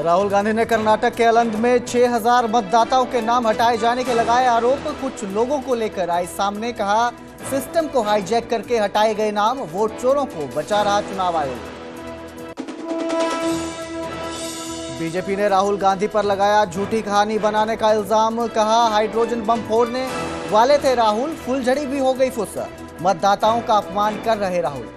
राहुल गांधी ने कर्नाटक के अलंद में 6000 मतदाताओं के नाम हटाए जाने के लगाए आरोप। कुछ लोगों को लेकर आए सामने, कहा सिस्टम को हाईजैक करके हटाए गए नाम, वोट चोरों को बचा रहा चुनाव आयोग। बीजेपी ने राहुल गांधी पर लगाया झूठी कहानी बनाने का इल्जाम, कहा हाइड्रोजन बम फोड़ने वाले थे राहुल, फुलझड़ी भी हो गई फुस, मतदाताओं का अपमान कर रहे राहुल।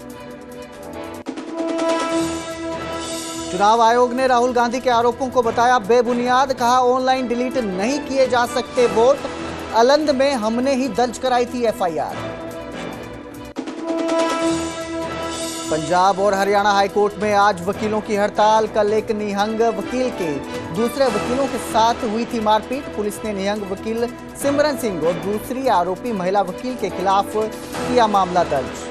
चुनाव आयोग ने राहुल गांधी के आरोपों को बताया बेबुनियाद, कहा ऑनलाइन डिलीट नहीं किए जा सकते वोट, अलंद में हमने ही दर्ज कराई थी एफआईआर। पंजाब और हरियाणा हाईकोर्ट में आज वकीलों की हड़ताल, कल एक निहंग वकील के दूसरे वकीलों के साथ हुई थी मारपीट, पुलिस ने निहंग वकील सिमरन सिंह और दूसरी आरोपी महिला वकील के खिलाफ किया मामला दर्ज।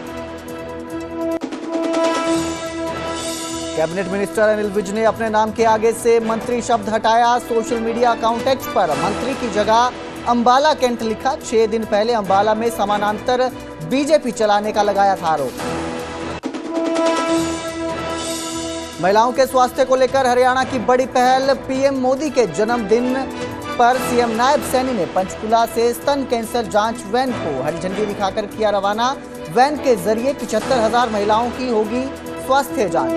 कैबिनेट मिनिस्टर अनिल विज ने अपने नाम के आगे से मंत्री शब्द हटाया, सोशल मीडिया अकाउंट एक्स पर मंत्री की जगह अंबाला कैंट लिखा। 6 दिन पहले अंबाला में समानांतर बीजेपी चलाने का लगाया था आरोप। महिलाओं के स्वास्थ्य को लेकर हरियाणा की बड़ी पहल, पीएम मोदी के जन्मदिन पर सीएम नायब सैनी ने पंचकुला से स्तन कैंसर जांच वैन को हरी झंडी दिखाकर किया रवाना। वैन के जरिए 75,000 महिलाओं की होगी स्वास्थ्य जांच।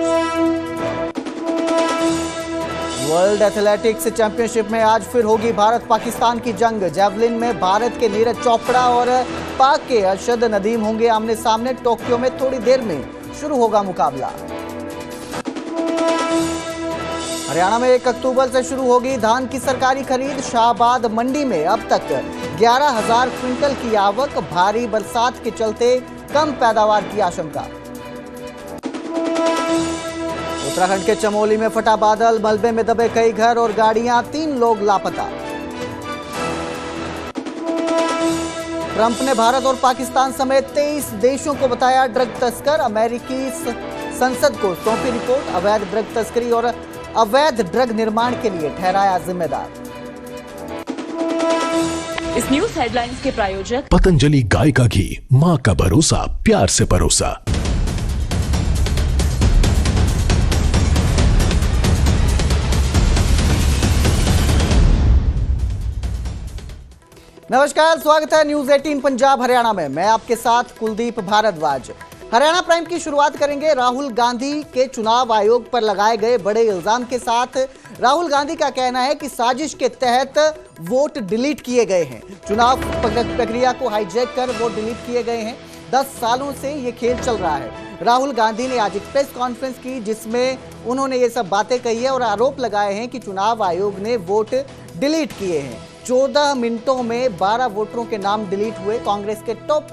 वर्ल्ड एथलेटिक्स चैंपियनशिप में आज फिर होगी भारत पाकिस्तान की जंग। जैवलिन में भारत के नीरज चोपड़ा और पाक के अरशद नदीम होंगे आमने सामने। टोक्यो में थोड़ी देर में शुरू होगा मुकाबला। हरियाणा में 1 अक्टूबर से शुरू होगी धान की सरकारी खरीद। शाहबाद मंडी में अब तक 11,000 क्विंटल की आवक, भारी बरसात के चलते कम पैदावार की आशंका। उत्तराखंड के चमोली में फटा बादल, मलबे में दबे कई घर और गाड़ियां, 3 लोग लापता। ट्रंप ने भारत और पाकिस्तान समेत 23 देशों को बताया ड्रग तस्कर। अमेरिकी संसद को सौंपी रिपोर्ट, अवैध ड्रग तस्करी और अवैध ड्रग निर्माण के लिए ठहराया जिम्मेदार। इस न्यूज हेडलाइंस के प्रायोजक पतंजलि गाय का घी, मां का भरोसा, प्यार से परोसा। नमस्कार, स्वागत है न्यूज 18 पंजाब हरियाणा में। मैं आपके साथ कुलदीप भारद्वाज। हरियाणा प्राइम की शुरुआत करेंगे राहुल गांधी के चुनाव आयोग पर लगाए गए बड़े इल्जाम के साथ। राहुल गांधी का कहना है कि साजिश के तहत वोट डिलीट किए गए हैं, चुनाव प्रक्रिया को हाईजैक कर वोट डिलीट किए गए हैं। 10 सालों से ये खेल चल रहा है। राहुल गांधी ने आज एक प्रेस कॉन्फ्रेंस की जिसमें उन्होंने ये सब बातें कही है और आरोप लगाए हैं कि चुनाव आयोग ने वोट डिलीट किए हैं। 14 मिनटों में 12 वोटरों के नाम डिलीट हुए। कांग्रेस के टॉप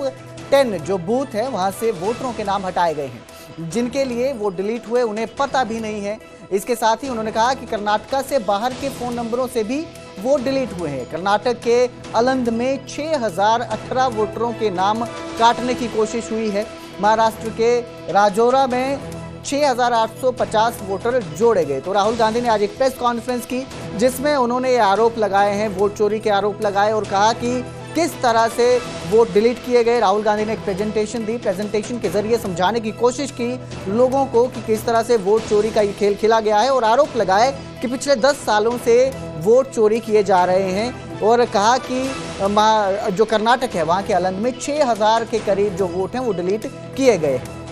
10 जो बूथ है वहां से वोटरों के नाम हटाए गए हैं, जिनके लिए वो डिलीट हुए उन्हें पता भी नहीं है। इसके साथ ही उन्होंने कहा कि कर्नाटक से बाहर के फोन नंबरों से भी वोट डिलीट हुए हैं। कर्नाटक के अलंद में 6018 वोटरों के नाम काटने की कोशिश हुई है। महाराष्ट्र के राजौरा में 6850 वोटर जोड़े गए। तो राहुल गांधी ने आज एक प्रेस कॉन्फ्रेंस की जिसमें उन्होंने ये आरोप लगाए हैं, वोट चोरी के आरोप लगाए और कहा कि किस तरह से वोट डिलीट किए गए। राहुल गांधी ने एक प्रेजेंटेशन दी, प्रेजेंटेशन के जरिए समझाने की कोशिश की लोगों को कि किस तरह से वोट चोरी का ये खेल खेला गया है और आरोप लगाए कि पिछले 10 सालों से वोट चोरी किए जा रहे हैं और कहा कि जो कर्नाटक है वहां के अलंद में 6000 के करीब जो वोट हैं वो डिलीट किए गए हैं।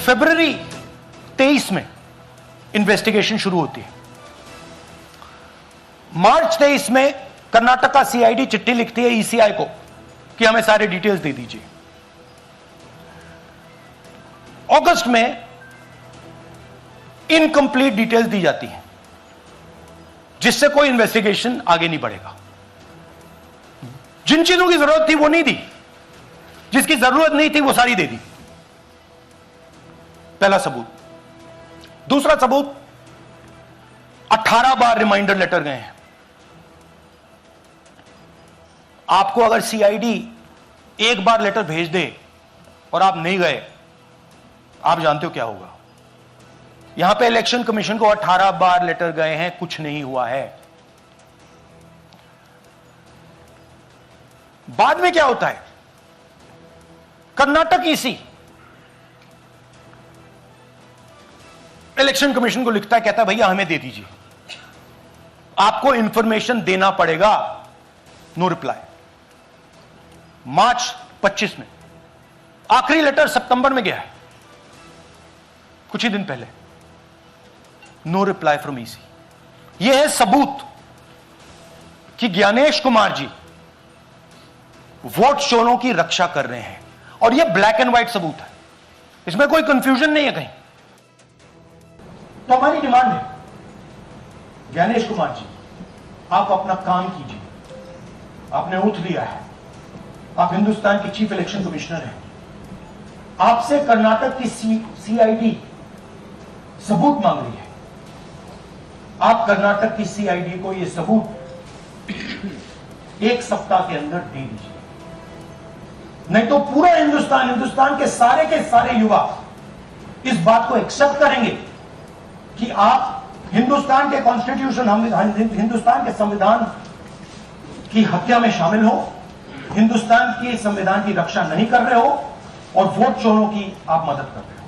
फरवरी 23 में इन्वेस्टिगेशन शुरू होती है। मार्च 23 में कर्नाटक का सीआईडी चिट्ठी लिखती है ईसीआई को कि हमें सारे डिटेल्स दे दीजिए। अगस्त में इनकंप्लीट डिटेल्स दी जाती हैं जिससे कोई इन्वेस्टिगेशन आगे नहीं बढ़ेगा। जिन चीजों की जरूरत थी वो नहीं दी, जिसकी जरूरत नहीं थी वो सारी दे दी। पहला सबूत। दूसरा सबूत, 18 बार रिमाइंडर लेटर गए हैं। आपको अगर सीआईडी एक बार लेटर भेज दे और आप नहीं गए, आप जानते हो क्या होगा। यहां पे इलेक्शन कमीशन को 18 बार लेटर गए हैं, कुछ नहीं हुआ है। बाद में क्या होता है, कर्नाटक ईसी इलेक्शन कमीशन को लिखता है, कहता है भैया हमें दे दीजिए, आपको इंफॉर्मेशन देना पड़ेगा। No reply. मार्च 25 में आखिरी लेटर सितंबर में गया है, कुछ ही दिन पहले। No reply from EC. यह है सबूत कि ज्ञानेश कुमार जी वोट चोरों की रक्षा कर रहे हैं, और यह ब्लैक एंड व्हाइट सबूत है, इसमें कोई कंफ्यूजन नहीं है कहीं। तो हमारी डिमांड है, ज्ञानेश कुमार जी आप अपना काम कीजिए, आपने ओथ लिया है, आप हिंदुस्तान के चीफ इलेक्शन कमिश्नर हैं, आपसे कर्नाटक की सीआईडी सबूत मांग रही है। आप कर्नाटक की सीआईडी को यह सबूत एक सप्ताह के अंदर दे दीजिए, नहीं तो पूरा हिंदुस्तान के सारे युवा इस बात को एक्सेप्ट करेंगे कि आप हिंदुस्तान के कॉन्स्टिट्यूशन, हिंदुस्तान के संविधान की हत्या में शामिल हो, हिंदुस्तान के संविधान की रक्षा नहीं कर रहे हो, और वोट चोरों की आप मदद कर रहे हो।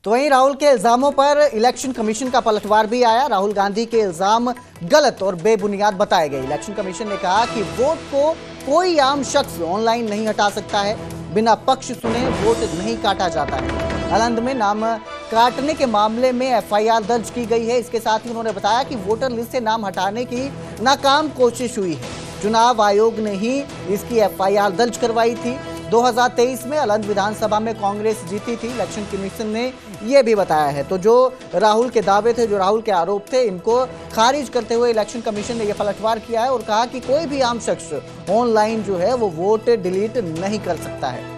तो वहीं राहुल के इल्जामों पर इलेक्शन कमीशन का पलटवार भी आया। राहुल गांधी के इल्जाम गलत और बेबुनियाद बताए गए। इलेक्शन कमीशन ने कहा कि वोट को कोई आम शख्स ऑनलाइन नहीं हटा सकता है, बिना पक्ष सुने वोट नहीं काटा जाता है। आलंद में नाम काटने के मामले में एफआईआर दर्ज की गई है। इसके साथ ही उन्होंने बताया कि वोटर लिस्ट से नाम हटाने की नाकाम कोशिश हुई है। चुनाव आयोग ने ही इसकी एफआईआर दर्ज करवाई थी। 2023 में आलंद विधानसभा में कांग्रेस जीती थी। इलेक्शन कमीशन ने यह भी बताया है। तो जो राहुल के दावे थे, जो राहुल के आरोप थे, इनको खारिज करते हुए इलेक्शन कमीशन ने यह पलटवार किया है और कहा कि कोई भी आम शख्स ऑनलाइन जो है वो वोट डिलीट नहीं कर सकता है।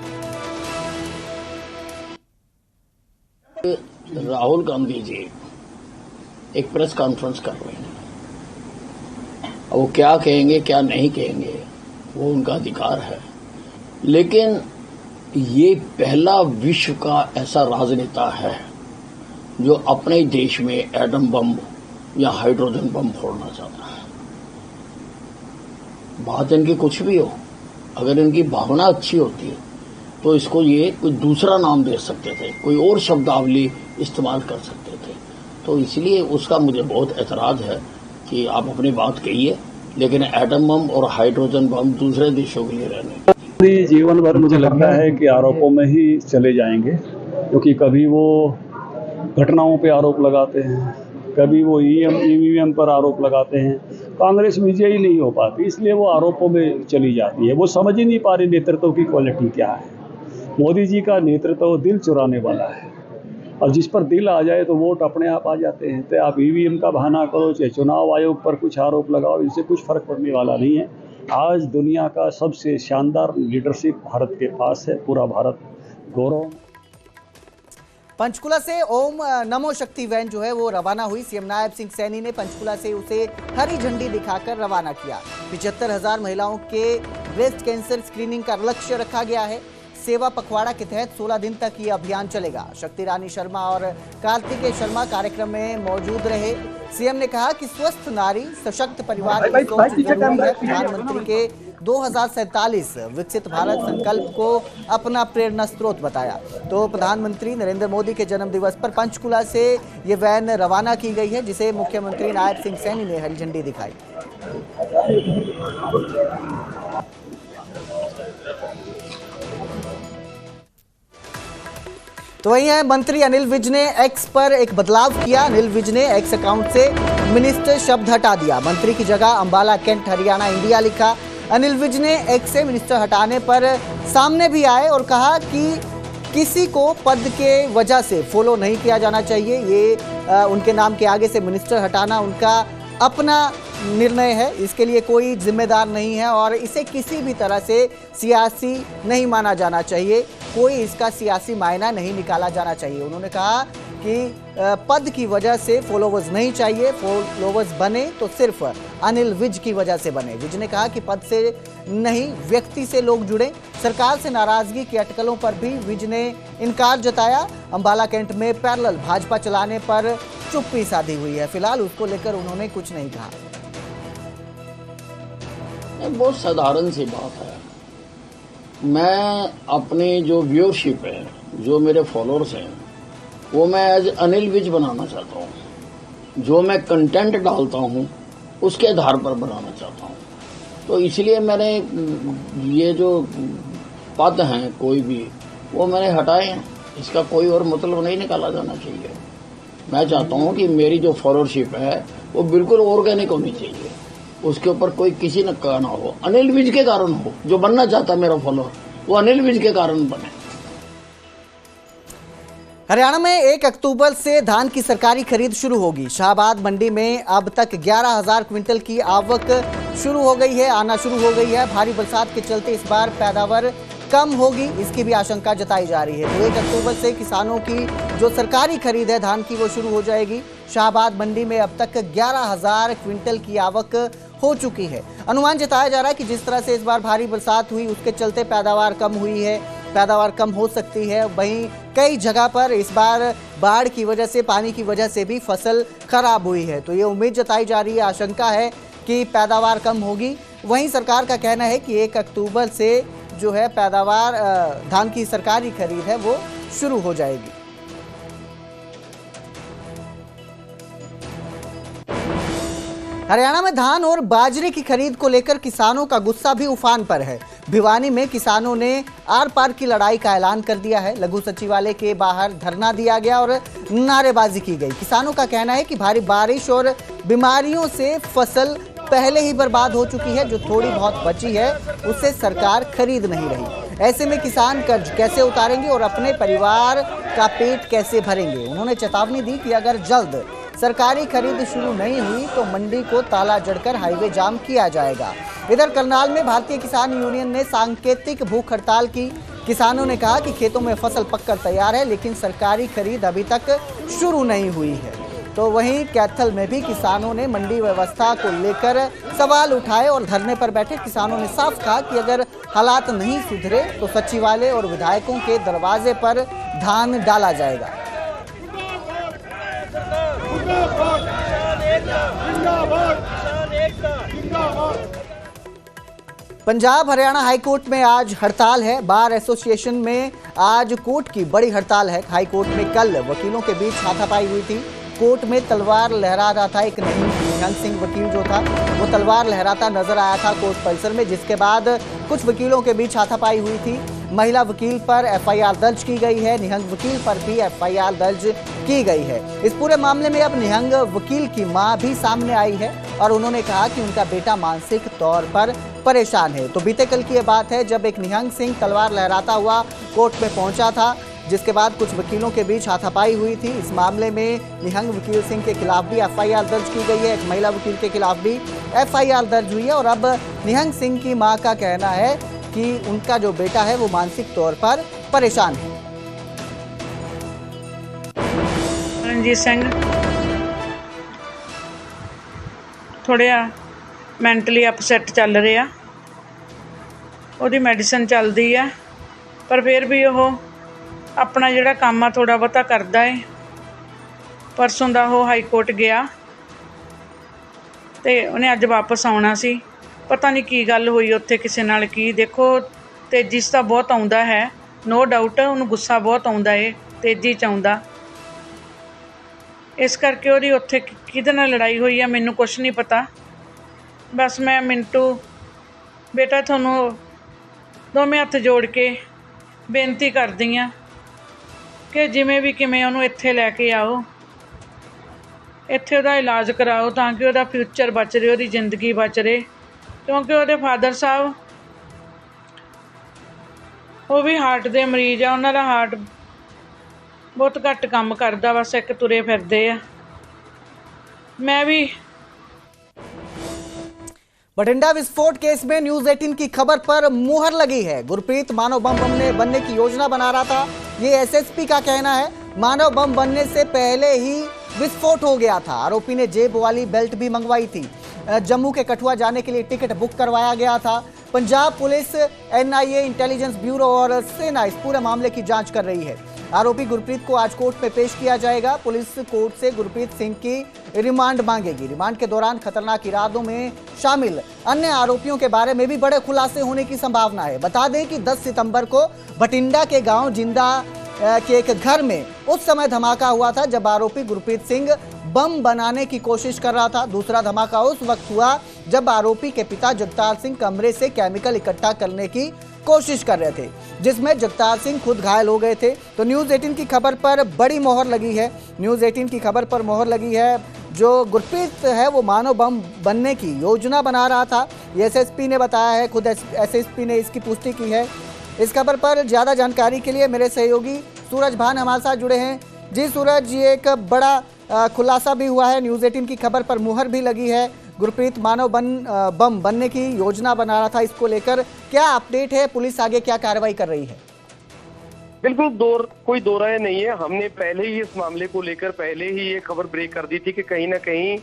राहुल गांधी जी एक प्रेस कॉन्फ्रेंस कर रहे हैं, वो क्या कहेंगे क्या नहीं कहेंगे वो उनका अधिकार है, लेकिन ये पहला विश्व का ऐसा राजनेता है जो अपने देश में एटम बम या हाइड्रोजन बम फोड़ना चाहता है। बात इनकी कुछ भी हो, अगर इनकी भावना अच्छी होती है तो इसको ये कोई दूसरा नाम दे सकते थे, कोई और शब्दावली इस्तेमाल कर सकते थे। तो इसलिए उसका मुझे बहुत एतराज है कि आप अपनी बात कहिए, लेकिन एटम बम और हाइड्रोजन बम दूसरे देशों के लिए रहने। जीवन भर मुझे लगता है कि आरोपों में ही चले जाएंगे, क्योंकि कभी वो घटनाओं पे आरोप लगाते हैं, कभी वो ईवीएम पर आरोप लगाते हैं। कांग्रेस विजयी नहीं हो पाती, इसलिए वो आरोपों में चली जाती है। वो समझ ही नहीं पा रही नेतृत्व की क्वालिटी क्या है। मोदी जी का नेतृत्व दिल चुराने वाला है, और जिस पर दिल आ जाए तो वोट अपने आप आ जाते हैं। तो आप ईवीएम का बहाना करो, चाहे चुनाव आयोग पर कुछ आरोप लगाओ, इससे कुछ फर्क पड़ने वाला नहीं है। आज दुनिया का सबसे शानदार लीडरशिप भारत के पास है, पूरा भारत गौरव। पंचकुला से ओम नमो शक्ति वैन जो है वो रवाना हुई। सीएम नायब सिंह सैनी ने पंचकुला से उसे हरी झंडी दिखाकर रवाना किया। 75,000 महिलाओं के ब्रेस्ट कैंसर स्क्रीनिंग का लक्ष्य रखा गया है। सेवा पखवाड़ा के तहत 16 दिन तक ये अभियान चलेगा। शक्ति रानी शर्मा और कार्तिकेय शर्मा कार्यक्रम में मौजूद रहे। सीएम ने कहा कि स्वस्थ नारी सशक्त परिवार की सोच जरूरी है। प्रधानमंत्री के 2047 विकसित भारत संकल्प को अपना प्रेरणा स्रोत बताया। तो प्रधानमंत्री नरेंद्र मोदी के जन्म दिवस पर पंचकुला से ये वैन रवाना की गई है, जिसे मुख्यमंत्री नायब सिंह सैनी ने हरी झंडी दिखाई। तो वही है, मंत्री अनिल विज ने एक्स पर एक बदलाव किया। अनिल विज ने एक्स अकाउंट से मिनिस्टर शब्द हटा दिया। मंत्री की जगह अंबाला कैंट हरियाणा इंडिया लिखा। अनिल विज ने एक्स से मिनिस्टर हटाने पर सामने भी आए और कहा कि किसी को पद के वजह से फॉलो नहीं किया जाना चाहिए। ये उनके नाम के आगे से मिनिस्टर हटाना उनका अपना निर्णय है, इसके लिए कोई जिम्मेदार नहीं है और इसे किसी भी तरह से सियासी नहीं माना जाना चाहिए। कोई इसका सियासी मायना नहीं निकाला जाना चाहिए। उन्होंने कहा कि पद की वजह से फॉलोवर्स नहीं चाहिए, फॉलोवर्स बने तो सिर्फ अनिल विज की वजह से बने। विज ने कहा कि पद से नहीं, व्यक्ति से लोग जुड़े। सरकार से नाराजगी की अटकलों पर भी विज ने इनकार जताया। अंबाला कैंट में पैरेलल भाजपा चलाने पर चुप्पी साधी हुई है। फिलहाल उसको लेकर उन्होंने कुछ नहीं कहा। बहुत साधारण सी बात है। मैं अपने जो व्यूअरशिप है, जो मेरे फॉलोअर्स हैं, वो मैं एज अनिल विज बनाना चाहता हूँ। जो मैं कंटेंट डालता हूँ उसके आधार पर बनाना चाहता हूँ। तो इसलिए मैंने ये जो पद हैं कोई भी वो मैंने हटाए हैं। इसका कोई और मतलब नहीं निकाला जाना चाहिए। मैं चाहता हूँ कि मेरी जो फॉलोअरशिप है वो बिल्कुल ऑर्गेनिक होनी चाहिए। उसके ऊपर कोई किसी न का ना हो, अनिल विज के कारण हो। जो बनना चाहता मेरा फॉलोअर वो अनिल विज के कारण बने। हरियाणा में 1 अक्टूबर से धान की सरकारी खरीद शुरू होगी। शाहबाद मंडी में अब तक 11,000 क्विंटल की आवक शुरू हो गई है, आना शुरू हो गई है। भारी बरसात के चलते इस बार पैदावार कम होगी, इसकी भी आशंका जताई जा रही है। तो 1 अक्टूबर से किसानों की जो सरकारी खरीद है धान की वो शुरू हो जाएगी। शाहबाद मंडी में अब तक 11,000 क्विंटल की आवक हो चुकी है। अनुमान जताया जा रहा है कि जिस तरह से इस बार भारी बरसात हुई उसके चलते पैदावार कम हुई है, पैदावार कम हो सकती है। वहीं कई जगह पर इस बार बाढ़ की वजह से, पानी की वजह से भी फसल खराब हुई है। तो ये उम्मीद जताई जा रही है, आशंका है कि पैदावार कम होगी। वहीं सरकार का कहना है कि 1 अक्टूबर से जो है पैदावार धान की सरकारी खरीद है वो शुरू हो जाएगी। हरियाणा में धान और बाजरे की खरीद को लेकर किसानों का गुस्सा भी उफान पर है। भिवानी में किसानों ने आर पार की लड़ाई का ऐलान कर दिया है। लघु सचिवालय के बाहर धरना दिया गया और नारेबाजी की गई। किसानों का कहना है कि भारी बारिश और बीमारियों से फसल पहले ही बर्बाद हो चुकी है। जो थोड़ी बहुत बची है उससे सरकार खरीद नहीं रही। ऐसे में किसान कर्ज कैसे उतारेंगे और अपने परिवार का पेट कैसे भरेंगे। उन्होंने चेतावनी दी कि अगर जल्द सरकारी खरीद शुरू नहीं हुई तो मंडी को ताला जड़कर हाईवे जाम किया जाएगा। इधर करनाल में भारतीय किसान यूनियन ने सांकेतिक भूख हड़ताल की। किसानों ने कहा कि खेतों में फसल पककर तैयार है लेकिन सरकारी खरीद अभी तक शुरू नहीं हुई है। तो वहीं कैथल में भी किसानों ने मंडी व्यवस्था को लेकर सवाल उठाए और धरने पर बैठे किसानों ने साफ कहा कि अगर हालात नहीं सुधरे तो सचिवालय और विधायकों के दरवाजे पर धान डाला जाएगा। पंजाब हरियाणा हाईकोर्ट में आज हड़ताल है। बार एसोसिएशन में आज कोर्ट की बड़ी हड़ताल है। हाईकोर्ट में कल वकीलों के बीच हाथापाई हुई थी। कोर्ट में तलवार लहरा रहा था एक निहंग सिंह वकील जो था वो तलवार लहराता नजर आया था कोर्ट परिसर में, जिसके बाद कुछ वकीलों के बीच हाथापाई हुई थी। महिला वकील पर एफआईआर दर्ज की गई है, निहंग वकील पर भी एफआईआर दर्ज की गई है। इस पूरे मामले में अब निहंग वकील की मां भी सामने आई है और उन्होंने कहा कि उनका बेटा मानसिक तौर पर परेशान है। तो बीते कल की ये बात है जब एक निहंग सिंह तलवार लहराता हुआ कोर्ट में पहुंचा था, जिसके बाद कुछ वकीलों के बीच हाथापाई हुई थी। इस मामले में निहंग वकील सिंह के खिलाफ भी एफआईआर दर्ज की गई है, एक महिला वकील के खिलाफ भी एफआईआर दर्ज हुई है। और अब निहंग सिंह की मां का कहना है कि उनका जो बेटा है वो मानसिक तौर पर परेशान है। रणजीत सिंह थोड़ा मैंटली अपसैट चल रहा, ਉਹਦੀ ਮੈਡੀਸਨ ਚੱਲਦੀ ਆ पर फिर भी ਉਹ अपना ਜਿਹੜਾ ਕੰਮ ਆ थोड़ा ਬਹੁਤਾ ਕਰਦਾ ਹੈ। परसों ਦਾ ਉਹ हाई कोर्ट गया ਤੇ ਉਹਨੇ ਅੱਜ ਵਾਪਸ ਆਉਣਾ ਸੀ। पता नहीं की गल हुई उत्थे किसी नाल की। देखो तेजी च तां बहुत आउंदा है, नो डाउट उन्हूं गुस्सा बहुत आउंदा है, तेजी च आउंदा। इस करके ਉਹਦੀ उत्थे किहदे नाल लड़ाई हुई है मैनूं कुछ नहीं पता। बस मैं मिंटू बेटा तुहानूं दोवें हत्थ जोड़ के बेनती करदी हाँ कि जिवें भी किवें ਉਹਨੂੰ ਇੱਥੇ ਲੈ ਕੇ आओ, ਇੱਥੇ ਉਹਦਾ इलाज कराओ ਤਾਂ कि ਉਹਦਾ फ्यूचर बच रहे, ਉਹਦੀ ਜ਼ਿੰਦਗੀ बच रहे। क्योंकि ਉਹਦੇ फादर साहब ਉਹ भी हार्ट ਦੇ मरीज आ, ਉਹਨਾਂ ਦਾ हार्ट बहुत घट काम करता, बस एक तुरे फिरदे आ। मैं भी बठिंडा विस्फोट केस में न्यूज 18 की खबर पर मुहर लगी है। गुरप्रीत मानव बम बनने की योजना बना रहा था, ये एसएसपी का कहना है। मानव बम बनने से पहले ही विस्फोट हो गया था। आरोपी ने जेब वाली बेल्ट भी मंगवाई थी। जम्मू के कठुआ जाने के लिए टिकट बुक करवाया गया था। Punjab police, NIA, intelligence bureau और सेना इस पूरे मामले की जांच कर रही है। आरोपी गुरप्रीत को आज कोर्ट में पेश किया जाएगा। पुलिस कोर्ट से गुरप्रीत सिंह की रिमांड मांगेगी। रिमांड के दौरान खतरनाक इरादों में शामिल अन्य आरोपियों के बारे में भी बड़े खुलासे होने की संभावना है। बता दें कि 10 सितंबर को बठिंडा के गांव जिंदा के एक घर में उस समय धमाका हुआ था जब आरोपी गुरप्रीत सिंह बम बनाने की कोशिश कर रहा था। दूसरा धमाका उस वक्त हुआ जब आरोपी के पिता जगतार सिंह कमरे से केमिकल इकट्ठा करने की कोशिश कर रहे थे, जिसमें जगतार सिंह खुद घायल हो गए थे। तो न्यूज़ 18 की खबर पर बड़ी मोहर लगी है। न्यूज़ 18 की खबर पर मोहर लगी है। जो गुरप्रीत है वो मानव बम बनने की योजना बना रहा था, ये एसएसपी ने बताया है, खुद एसएसपी ने इसकी पुष्टि की है। इस खबर पर ज़्यादा जानकारी के लिए मेरे सहयोगी सूरज भान हमारे साथ जुड़े हैं। जी सूरज, ये एक बड़ा खुलासा भी हुआ है, न्यूज़ 18 की खबर पर मुहर भी लगी है। गुरप्रीत मानव बम बनने की योजना बना रहा था, इसको लेकर क्या अपडेट है? पुलिस आगे क्या कार्रवाई कर रही है? बिल्कुल कोई दो राय नहीं है। हमने पहले ही इस मामले को लेकर पहले ही ये खबर ब्रेक कर दी थी कि कहीं ना कहीं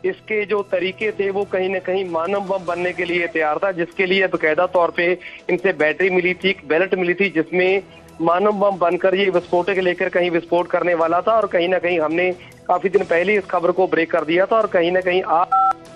इसके जो तरीके थे वो कहीं ना कहीं मानव बम बनने के लिए तैयार था, जिसके लिए बकायदा तौर पे इनसे बैटरी मिली थी, एक बैलेट मिली थी जिसमें मानव बम बनकर ये विस्फोटक लेकर कहीं विस्फोट करने वाला था। और कहीं ना कहीं हमने काफी दिन पहले इस खबर को ब्रेक कर दिया था और कहीं ना कहीं आज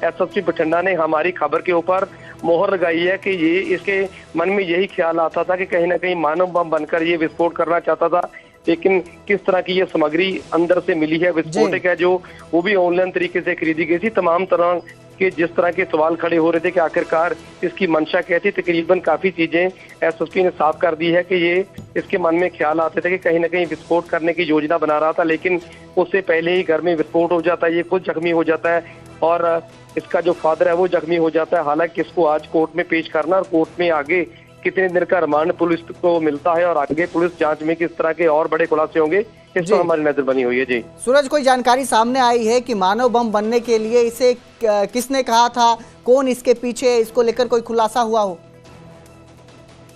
एसएसपी बठिंडा ने हमारी खबर के ऊपर मोहर लगाई है कि ये इसके मन में यही ख्याल आता था कि कहीं ना कहीं मानव बम बनकर ये विस्फोट करना चाहता था। लेकिन किस तरह की ये सामग्री अंदर से मिली है, विस्फोटक है जो वो भी ऑनलाइन तरीके से खरीदी गई थी। तमाम तरह के जिस तरह के सवाल खड़े हो रहे थे कि आखिरकार इसकी मंशा क्या थी, तकरीबन काफी चीजें एसएसपी ने साफ कर दी है कि ये इसके मन में ख्याल आते थे कि कहीं ना कहीं विस्फोट करने की योजना बना रहा था, लेकिन उससे पहले ही घर में विस्फोट हो जाता है, ये खुद जख्मी हो जाता है और इसका जो फादर है वो जख्मी हो जाता है। हालांकि इसको आज कोर्ट में पेश करना और कोर्ट में आगे कितने दिन का रिमांड पुलिस को मिलता है और आगे पुलिस जांच में किस तरह के और बड़े खुलासे होंगे, इस पर हमारी नजर बनी हुई है। जी सूरज, कोई जानकारी सामने आई है कि मानव बम बनने के लिए इसे किसने कहा था, कौन इसके पीछे है, इसको लेकर कोई खुलासा हुआ हो?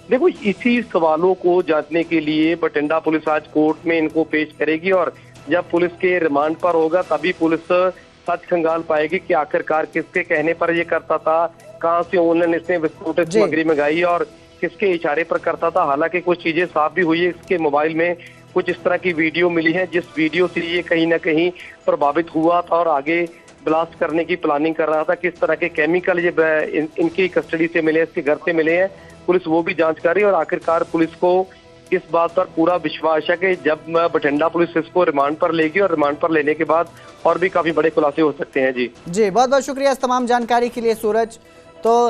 देखो, इसी सवालों को जांचने के लिए बठिंडा पुलिस आज कोर्ट में इनको पेश करेगी और जब पुलिस के रिमांड पर होगा तभी पुलिस सच खंगाल पाएगी कि आखिरकार किसके कहने पर ये करता था, कहां से ऑनलाइन इसने विस्फोटक सामग्री मंगाई और किसके इशारे पर करता था। हालांकि कुछ चीजें साफ भी हुई है, इसके मोबाइल में कुछ इस तरह की वीडियो मिली है जिस वीडियो से ये कहीं ना कहीं प्रभावित हुआ था और आगे ब्लास्ट करने की प्लानिंग कर रहा था। किस तरह के केमिकल ये इनकी कस्टडी से मिले, इसके घर से मिले हैं, पुलिस वो भी जांच कर रही है और आखिरकार पुलिस को इस बात पर पूरा विश्वास है कि जब बठिंडा पुलिस इसको रिमांड पर लेगी और रिमांड पर लेने के बाद और भी काफी बड़े खुलासे हो सकते हैं। जी बहुत बहुत शुक्रिया इस तमाम जानकारी के लिए सूरज। तो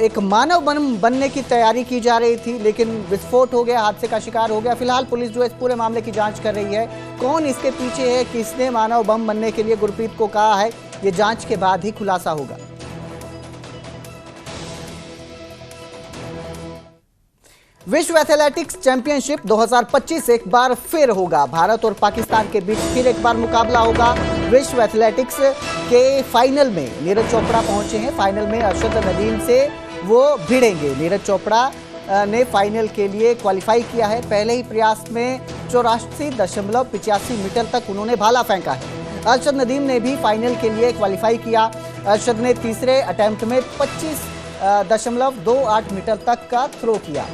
एक मानव बम बनने की तैयारी की जा रही थी लेकिन विस्फोट हो गया, हादसे का शिकार हो गया। फिलहाल पुलिस जो इस पूरे मामले की जांच कर रही है, कौन इसके पीछे है, किसने मानव बम बनने के लिए गुरप्रीत को कहा है, ये जांच के बाद ही खुलासा होगा। विश्व एथलेटिक्स चैंपियनशिप 2025 एक बार फिर होगा। भारत और पाकिस्तान के बीच फिर एक बार मुकाबला होगा। विश्व एथलेटिक्स के फाइनल में नीरज चोपड़ा पहुंचे हैं। फाइनल में अरशद नदीम से वो भिड़ेंगे। नीरज चोपड़ा ने फाइनल के लिए क्वालिफाई किया है। पहले ही प्रयास में 84.85 मीटर तक उन्होंने भाला फेंका है। अरशद नदीम ने भी फाइनल के लिए क्वालिफाई किया। अरशद ने तीसरे अटेम्प्ट में 25.28 मीटर तक का थ्रो किया,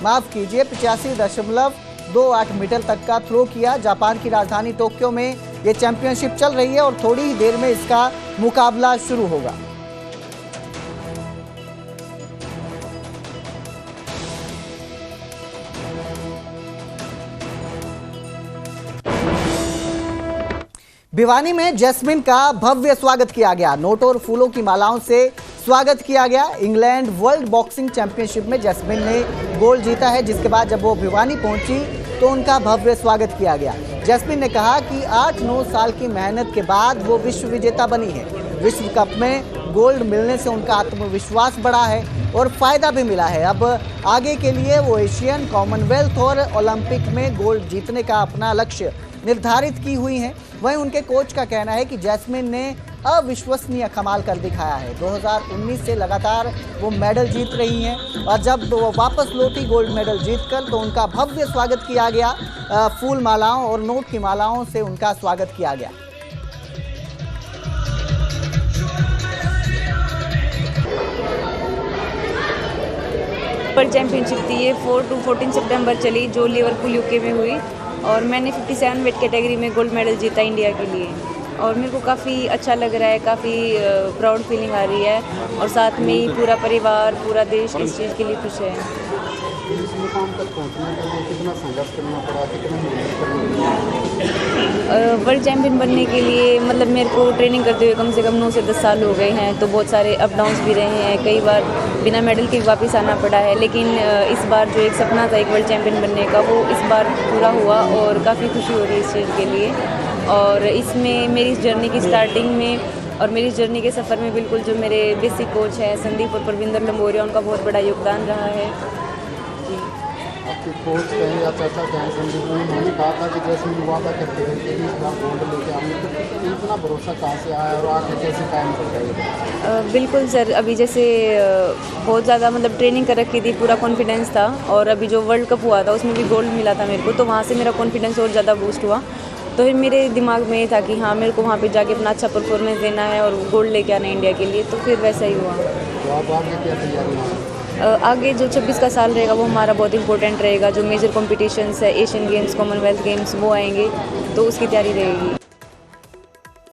माफ कीजिए 85.28 मीटर तक का थ्रो किया। जापान की राजधानी टोक्यो में ये चैंपियनशिप चल रही है और थोड़ी ही देर में इसका मुकाबला शुरू होगा। भिवानी में जैस्मिन का भव्य स्वागत किया गया। नोटों और फूलों की मालाओं से स्वागत किया गया। इंग्लैंड वर्ल्ड बॉक्सिंग चैंपियनशिप में जैस्मिन ने गोल्ड जीता है, जिसके बाद जब वो भिवानी पहुंची तो उनका भव्य स्वागत किया गया। जैस्मिन ने कहा कि 8-9 साल की मेहनत के बाद वो विश्व विजेता बनी है। विश्व कप में गोल्ड मिलने से उनका आत्मविश्वास बढ़ा है और फायदा भी मिला है। अब आगे के लिए वो एशियन, कॉमनवेल्थ और ओलंपिक में गोल्ड जीतने का अपना लक्ष्य निर्धारित की हुई हैं। वहीं उनके कोच का कहना है कि जैस्मिन ने अविश्वसनीय कमाल कर दिखाया है। 2019 से लगातार वो मेडल जीत रही हैं और जब वो वापस लौटी गोल्ड मेडल जीतकर तो उनका भव्य स्वागत किया गया। फूल मालाओं और नोट की मालाओं से उनका स्वागत किया गया। वर्ल्ड चैंपियनशिप थी ये 4 to 14 सितंबर चली, जो लिवरपूल यूके में हुई और मैंने 57 वेट कैटेगरी में गोल्ड मेडल जीता इंडिया के लिए और मेरे को काफ़ी अच्छा लग रहा है, काफ़ी प्राउड फीलिंग आ रही है और साथ में ही पूरा परिवार, पूरा देश इस चीज़ के लिए खुश है। इस मुकाम तक पहुंचने के लिए कितना संघर्ष करना पड़ा, कितना मेहनत करनी पड़ी? वर्ल्ड चैम्पियन बनने के लिए मतलब मेरे को ट्रेनिंग करते हुए कम से कम 9 से 10 साल हो गए हैं, तो बहुत सारे अप डाउन्स भी रहे हैं, कई बार बिना मेडल के वापस आना पड़ा है, लेकिन इस बार जो एक सपना था एक वर्ल्ड चैम्पियन बनने का वो इस बार पूरा हुआ और काफ़ी खुशी हो रही है इस चीज़ के लिए। और इसमें मेरी इस जर्नी की स्टार्टिंग में और मेरी इस जर्नी के सफ़र में बिल्कुल जो मेरे बेसिक कोच हैं संदीप और परविंदर लंबोरिया, उनका बहुत बड़ा योगदान रहा है जी। आपके कोच कहें या चाचा कहें संदीप ने, उन्होंने कहा था कि जैसे भी वादा करते थे कि इस बार गोल्ड लेके आएंगे, तो इतना भरोसा कहाँ से आया और आगे कैसे कायम कर पाएगा? बिल्कुल सर, अभी जैसे बहुत ज़्यादा मतलब ट्रेनिंग कर रखी थी, पूरा कॉन्फिडेंस था, और अभी जो वर्ल्ड कप हुआ था उसमें भी गोल्ड मिला था मेरे को, तो वहाँ से मेरा कॉन्फिडेंस और ज़्यादा बूस्ट हुआ। तो फिर मेरे दिमाग में ये था कि हाँ मेरे को वहाँ पे जाके अपना अच्छा परफॉर्मेंस देना है और गोल्ड लेके आना है इंडिया के लिए, तो फिर वैसा ही हुआ। तो आप आगे क्या तैयारी हैं? आगे जो 26 का साल रहेगा वो हमारा बहुत इंपॉर्टेंट रहेगा, जो मेजर कॉम्पिटिशन्स है एशियन गेम्स, कॉमनवेल्थ गेम्स वो आएंगे, तो उसकी तैयारी रहेगी।